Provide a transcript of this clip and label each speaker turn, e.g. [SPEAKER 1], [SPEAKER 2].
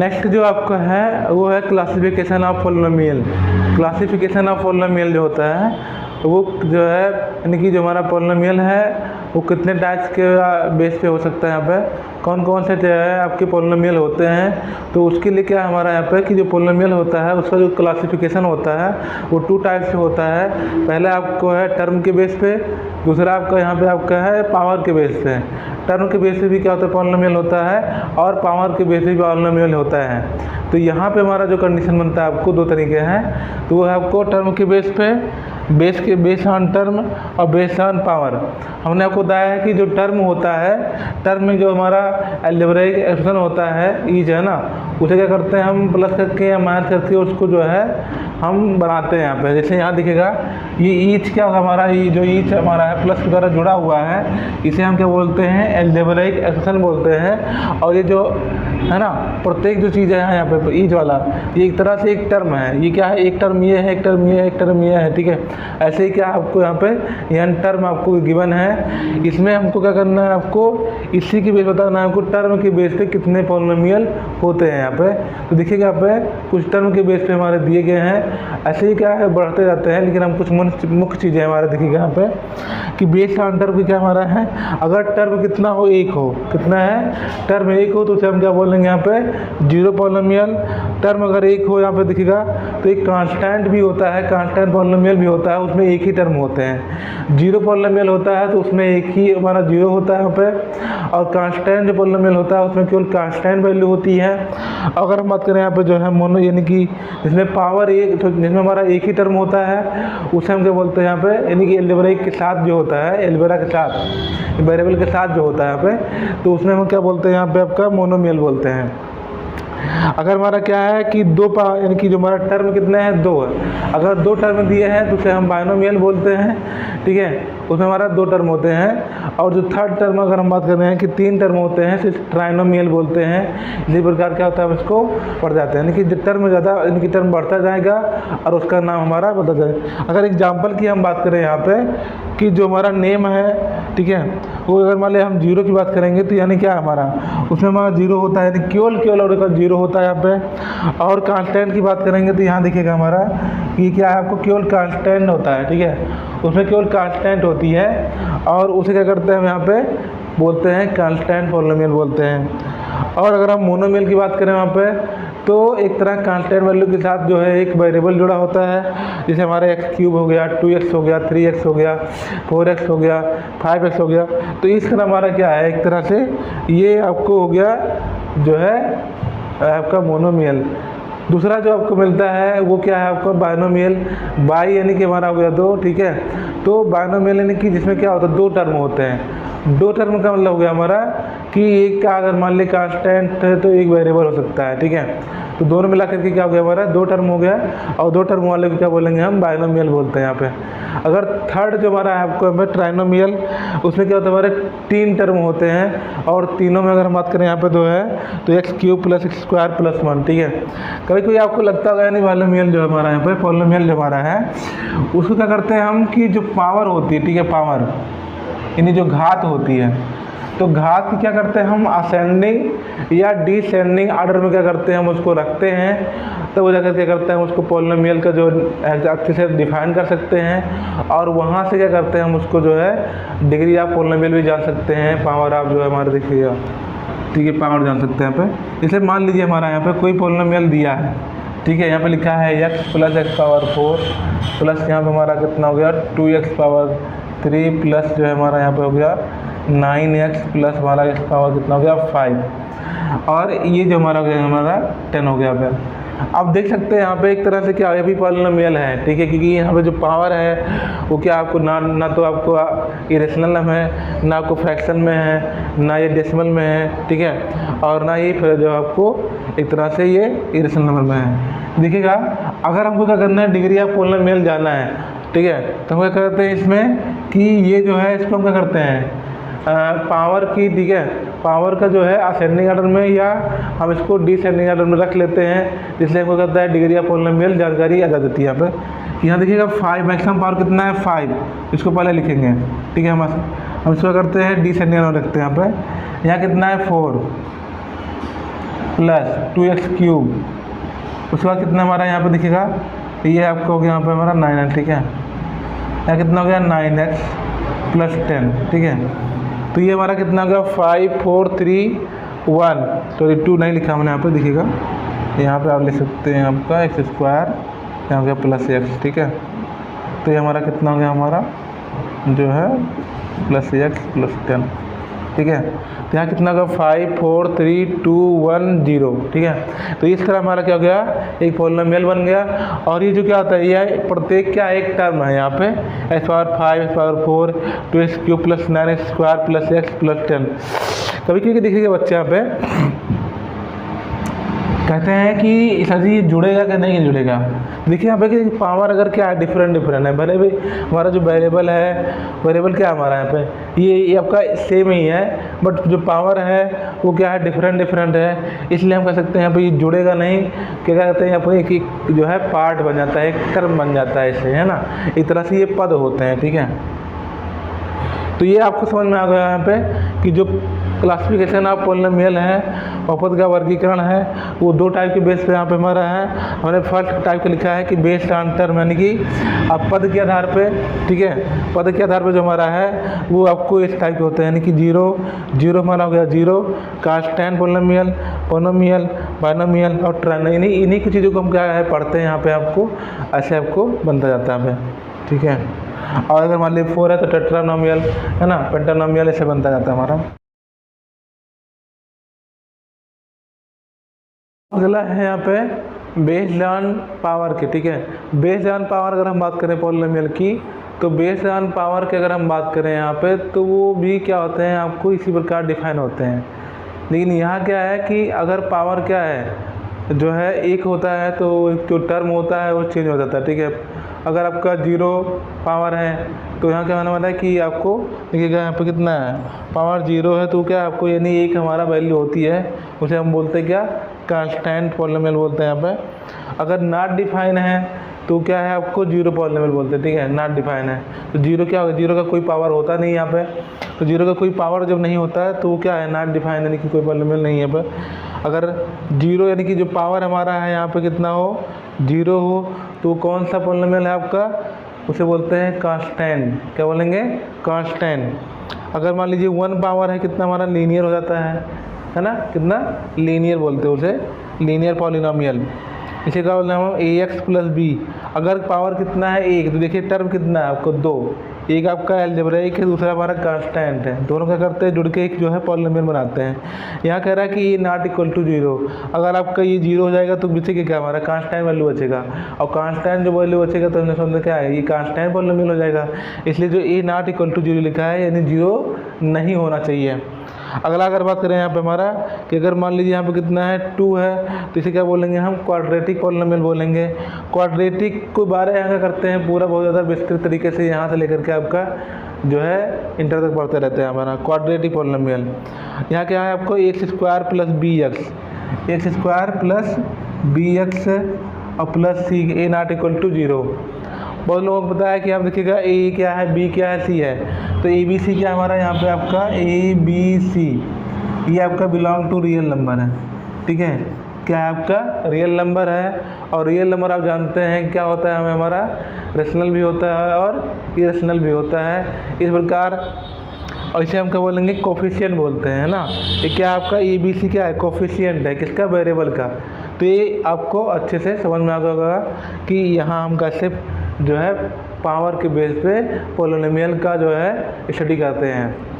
[SPEAKER 1] Next जो आपका है वो है classification of polynomial. Classification of polynomial जो होता है वो जो है यानी कि जो हमारा पॉलिनोमियल है वो कितने टाइप्स के बेस पे हो सकता है, यहाँ पे कौन कौन से जो है आपके पॉलिनोमियल होते हैं। तो उसके लिए क्या हमारा यहाँ पे कि जो पॉलिनोमियल होता है उसका जो क्लासिफिकेशन होता है वो 2 टाइप से होता है। पहले आपको है टर्म के बेस पे, दूसरा आपका यहाँ पे आपका है पावर के बेस पे। टर्म के बेस पे भी क्या होता है पॉलिनोमियल होता है, और पावर के बेस पे भी पॉलिनोमियल होता है। तो यहाँ पे हमारा जो कंडीशन बनता है आपको 2 तरीके हैं। तो वो है आपको टर्म के बेस पे, बेस ऑन टर्म और बेस ऑन पावर। हमने आपको बताया है कि जो टर्म होता है, टर्म में जो हमारा अलजेब्रिक एक्सप्रेशन होता है ईच है ना, उसे क्या करते हैं हम प्लस करके या माइनस करके उसको जो है हम बनाते हैं यहाँ पे। जैसे यहाँ दिखेगा ये ईच क्या होगा हमारा, ये जो ईच हमारा है प्लस के द्वारा जुड़ा हुआ है, इसे हम क्या बोलते हैं अलजेब्रिक एक्सप्रेशन बोलते हैं। और ये जो है ना प्रत्येक जो चीज़ है यहाँ पे ईच वाला, ये एक तरह से एक टर्म है। ये क्या है, एक टर्म ये है, एक टर्म ये है, एक टर्म ये है, ठीक है। ऐसे ही क्या आपको यहाँ पे यह टर्म आपको गिवन है, इसमें हमको क्या करना है, आपको इसी के बेस बताना है, आपको टर्म के बेस पे कितने पॉलिनोमियल होते हैं यहाँ पे। तो देखिएगा यहाँ पे कुछ टर्म के बेस पे हमारे दिए गए हैं, ऐसे ही क्या है बढ़ते जाते हैं। लेकिन हम कुछ मुख्य चीज़ें हमारे देखिएगा यहाँ पे कि बेस ऑन टर्म क्या हमारा है, अगर टर्म कितना हो, एक हो, कितना है टर्म एक हो, तो उसे हम क्या बोलेंगे यहाँ पे 0 पॉलिनोमियल। टर्म अगर एक हो यहाँ पे देखिएगा तो एक कांस्टेंट भी होता है, कांस्टेंट पॉलिनोमियल भी होता है, उसमें एक ही टर्म होते हैं। 0 पॉलिनोमियल होता है तो उसमें एक ही हमारा 0 होता है यहाँ पे, और कांस्टेंट जो पॉलिनोमियल होता है उसमें केवल कांस्टेंट वैल्यू होती है। अगर हम बात करें यहाँ पे जो है मोनो यानी कि जिसमें पावर एक, तो जिसमें हमारा एक ही टर्म होता है उसे हम क्या बोलते हैं यहाँ पे, यानी कि अलजेब्रिक के साथ जो होता है, अलजेब्रा के साथ, वेरिएबल के साथ जो होता है यहाँ पे, तो उसमें हम क्या बोलते हैं यहाँ पे आपका मोनोमियल बोलते हैं। अगर हमारा क्या है कि 2 यानी कि जो हमारा टर्म कितने हैं 2 है, अगर 2 टर्म दिए हैं तो उसे हम बाइनोमियल बोलते हैं, ठीक है। उसमें हमारा 2 टर्म होते हैं। और जो थर्ड टर्म अगर हम बात कर रहे हैं कि 3 टर्म होते हैं तो ट्राइनोमियल बोलते हैं। इसी प्रकार क्या होता है हम इसको पढ़ जाते हैं, यानी कि टर्म ज़्यादा यानी कि टर्म बढ़ता जाएगा और उसका नाम हमारा बदल जाएगा। अगर एग्जाम्पल की हम बात करें यहाँ पे कि जो हमारा नेम है, ठीक है, वो अगर मान लिया हम 0 की बात करेंगे तो यानी क्या हमारा उसमें हमारा 0 होता है, यानी केवल और का 0 होता है यहाँ पे। और कांस्टेंट की बात करेंगे तो यहाँ देखिएगा हमारा कि क्या है, आपको केवल कांस्टेंट होता है, ठीक है, उसमें केवल कांस्टेंट होती है, और उसे क्या करते हैं हम यहाँ पे बोलते हैं कांस्टेंट पॉलिनोमियल बोलते हैं। और अगर हम मोनोमियल की बात करें वहाँ पे, तो एक तरह कांस्टेंट वैल्यू के साथ जो है एक वेरिएबल जुड़ा होता है, जैसे हमारा x³ हो गया, 2x हो गया, 3x हो गया, 4x हो गया, 5x हो गया। तो इस तरह हमारा क्या है, एक तरह से ये आपको हो गया जो है आपका मोनोमियल। दूसरा जो आपको मिलता है वो क्या है आपका बाइनोमियल। बाई यानी कि हमारा हो गया 2, ठीक है। तो बाइनोमियल यानी कि जिसमें क्या होता है 2 टर्म होते हैं। 2 टर्म का मतलब हो गया हमारा कि एक का अगर मान ली कांस्टेंट है तो एक वेरिएबल हो सकता है, ठीक है। तो दोनों मिला करके क्या हो गया हमारा 2 टर्म हो गया, और 2 टर्म वाले को क्या बोलेंगे हम बाइनोमियल बोलते हैं यहाँ पे। अगर थर्ड जो हमारा है आपको हमें ट्राइनोमियल, उसमें क्या होता है हमारे 3 टर्म होते हैं, और तीनों में अगर हम बात करें यहाँ पे 2 है तो x³ + x² + 1, ठीक है। कभी कोई आपको लगता होगा यानी बाइनोमियल जो हमारा यहाँ पे पॉलिनोमियल जो हमारा है उसको क्या करते हैं हम कि जो पावर होती है, ठीक है, पावर यानी जो घात होती है, तो घात की क्या करते हैं हम असेंडिंग या डिसेंडिंग ऑर्डर में क्या करते हैं हम उसको रखते हैं। तो वो जाकर क्या करते हैं उसको पॉलिनोमियल का जो अच्छे से डिफाइन कर सकते हैं, और वहाँ से क्या करते हैं हम उसको जो है डिग्री ऑफ पॉलिनोमियल भी जान सकते हैं, पावर ऑफ जो है हमारे देखिएगा, ठीक है, पावर जान सकते हैं यहाँ पे। इसलिए मान लीजिए हमारा यहाँ पे कोई पॉलिनोमियल दिया है, ठीक है, यहाँ पे लिखा है x + x⁴ प्लस यहाँ पे हमारा कितना हो गया 2x⁴ प्लस जो है हमारा यहाँ पे हो गया 9x प्लस हमारा x पावर कितना हो गया 5, और ये जो हमारा हो गया हमारा 10 हो गया। फिर आप देख सकते हैं यहाँ पे एक तरह से क्या भी पॉलिनोमियल है, ठीक है, क्योंकि यहाँ पे जो पावर है वो क्या आपको ना तो आपको इरेशनल नंबर है, ना आपको फ्रैक्शन में है, ना ये डेसिमल में है, ठीक है, और ना ये फिर जो आपको एक तरह से ये इरेशनल नंबर में है। देखिएगा अगर हमको क्या करना है डिग्री ऑफ पॉलिनोमियल जाना है, ठीक है, तो हम क्या करते हैं इसमें कि ये जो है इसको हम क्या करते हैं पावर की, ठीक है, पावर का जो है असेंडिंग ऑर्डर में या हम इसको डिसेंडिंग ऑर्डर में रख लेते हैं, इसलिए हमको कहता है डिग्री ऑफ पॉलिनोमियल जानकारी आ जाती है। यहाँ पे यहाँ देखिएगा 5 मैक्सिमम पावर कितना है 5, इसको पहले लिखेंगे, ठीक है। हम इसको करते हैं डिसेंडिंग ऑर्डर रखते हैं यहाँ पे, यहाँ कितना है 4, प्लस 2x³ उसके बाद कितना हमारा यहाँ पे दिखेगा, ये आपका हो गया यहाँ पे हमारा 9x, ठीक है। यहाँ कितना हो गया 9x + 10, ठीक है। तो ये हमारा कितना हो गया 5 4 3 1, तो 2 नहीं लिखा हमने यहाँ पे, दिखेगा यहाँ पे आप लिख सकते हैं आपका x², यहाँ हो गया +x, ठीक है। तो ये हमारा कितना हो गया हमारा जो है +x + 10, ठीक है। तो यहाँ कितना होगा 5 4 3 2 1 0, ठीक है। तो इस तरह हमारा क्या हो गया, एक पॉलिनोमियल बन गया। और ये जो क्या होता है, ये प्रत्येक क्या एक टर्म है यहाँ पे x⁵ x⁴ 2x³ + 9x² + x + 10। कभी कभी देखिएगा बच्चे यहाँ पे कहते हैं कि सर जी जुड़ेगा कि नहीं जुड़ेगा। देखिए यहाँ पे कि पावर अगर क्या है डिफरेंट है, भले भी हमारा जो वेरिएबल क्या है हमारा यहाँ पे ये आपका सेम ही है, बट जो पावर है वो क्या है डिफरेंट है, इसलिए हम कह सकते हैं यहाँ पे ये जुड़ेगा नहीं। क्या कहते हैं यहाँ पे एक जो है पार्ट बन जाता है, एक टर्म बन जाता है इसे, है ना। इस तरह से ये पद होते हैं, ठीक है। तो ये आपको समझ में आ गया यहाँ पे कि जो क्लासिफिकेशन ऑफ पॉलिनोमियल है, बहुपद का वर्गीकरण है, वो 2 टाइप के बेस पे यहाँ पे हमारा है। हमने फर्स्ट टाइप का लिखा है कि बेस्ड ऑन टर्म, यानी कि अब पद के आधार पे, ठीक है, पद के आधार पे जो हमारा है वो आपको इस टाइप के होते हैं, यानी कि 0 हमारा हो गया 0, कांस्टेंट पोलिनोमियल, बाइनोमियल और ट्राइनोमियल। इन्हीं की चीज़ों को हम क्या है पढ़ते हैं यहाँ पे, आपको ऐसे आपको बनता जाता है, ठीक है। और अगर मान लीजिए 4 है तो टेट्रानोमियल, है ना, पेंटानोमियल, ऐसे बनता जाता है हमारा। अगला है यहाँ पे बेस्ड ऑन पावर के, ठीक है। बेस्ड ऑन पावर अगर हम बात करें पॉलिनोमियल की, तो बेस्ड ऑन पावर के अगर हम बात करें यहाँ पे, तो वो भी क्या होते हैं आपको इसी प्रकार डिफाइन होते हैं। लेकिन यहाँ क्या है कि अगर पावर क्या है जो है एक होता है, तो जो टर्म होता है वो चेंज हो जाता है, ठीक है। अगर आपका 0 पावर है तो यहाँ क्या होने वाला है कि आपको देखिएगा यहाँ पे कितना है, पावर 0 है तो क्या आपको यानी एक हमारा वैल्यू होती है, उसे हम बोलते हैं क्या, कांस्टेंट पॉलिनोमियल बोलते हैं यहाँ पे। अगर नॉट डिफाइन है तो क्या है आपको 0 पॉलिनोमियल बोलते हैं, ठीक है। नॉट डिफाइन है तो 0 क्या होगा, 0 का कोई पावर होता नहीं यहाँ पे, तो 0 का कोई पावर जब नहीं होता है तो वो क्या है नॉट डिफाइन, यानी कि कोई पॉलिनोमियल नहीं है पर। अगर 0 यानी कि जो पावर हमारा है यहाँ पे कितना हो, 0 हो, तो कौन सा पॉलिनोमियल है आपका, उसे बोलते हैं कांस्टेंट। क्या बोलेंगे, कांस्टेंट। अगर मान लीजिए 1 पावर है, कितना हमारा लीनियर हो जाता है ना, कितना लीनियर बोलते हैं उसे, लीनियर पॉलिनोमियल। इसे क्या बोलते हैं हम, ax + b। अगर पावर कितना है 1, तो देखिए टर्म कितना है आपको 2, एक आपका अलजेब्रिक है, दूसरा हमारा कांस्टेंट है, दोनों क्या करते हैं जुड़ के एक जो है पॉलिनोमियल बनाते हैं। यहाँ कह रहा है कि ये नॉट इक्वल टू 0। अगर आपका ये 0 हो जाएगा तो बचेगा क्या, हमारा कांस्टेंट वैल्यू बचेगा, और कांस्टेंट जो वैल्यू बचेगा तो हमने समझा क्या है, ये कांस्टेंट पॉलिनोमियल हो जाएगा। इसलिए जो ए नॉट इक्वल टू 0 लिखा है यानी 0 नहीं होना चाहिए। अगला अगर बात करें यहाँ पे हमारा कि अगर मान लीजिए यहाँ पे कितना है 2 है, तो इसे क्या बोलेंगे हम, क्वाड्रेटिक पॉलिनोमियल बोलेंगे। क्वाड्रेटिक को बारे यहाँ क्या करते हैं पूरा बहुत ज़्यादा विस्तृत तरीके से यहाँ से लेकर के आपका जो है इंटर तक पढ़ते रहते हैं हमारा क्वाड्रेटिक पॉलिनोमियल। यहाँ क्या है आपको x² + bx, x² + bx और plus c, a not equal to 0। बहुत लोगों को पता है कि आप देखिएगा a क्या है, b क्या है, c है, तो ABC क्या हमारा यहाँ पे आपका ABC, ये आपका बिलोंग टू रियल नंबर है, ठीक है। क्या है आपका रियल नंबर है, और रियल नंबर आप जानते हैं क्या होता है, हमें हमारा रेशनल भी होता है और इरेशनल भी होता है, इस प्रकार। और इसे हम क्या बोलेंगे, कोफिशिएंट बोलते हैं, है ना। ये क्या आपका ABC क्या है, कोफिशिएंट है, किसका, वेरिएबल का। तो ये आपको अच्छे से समझ में आ गया होगा कि यहाँ हम कैसे जो है पावर के बेस पे पॉलिनोमियल का जो है स्टडी करते हैं।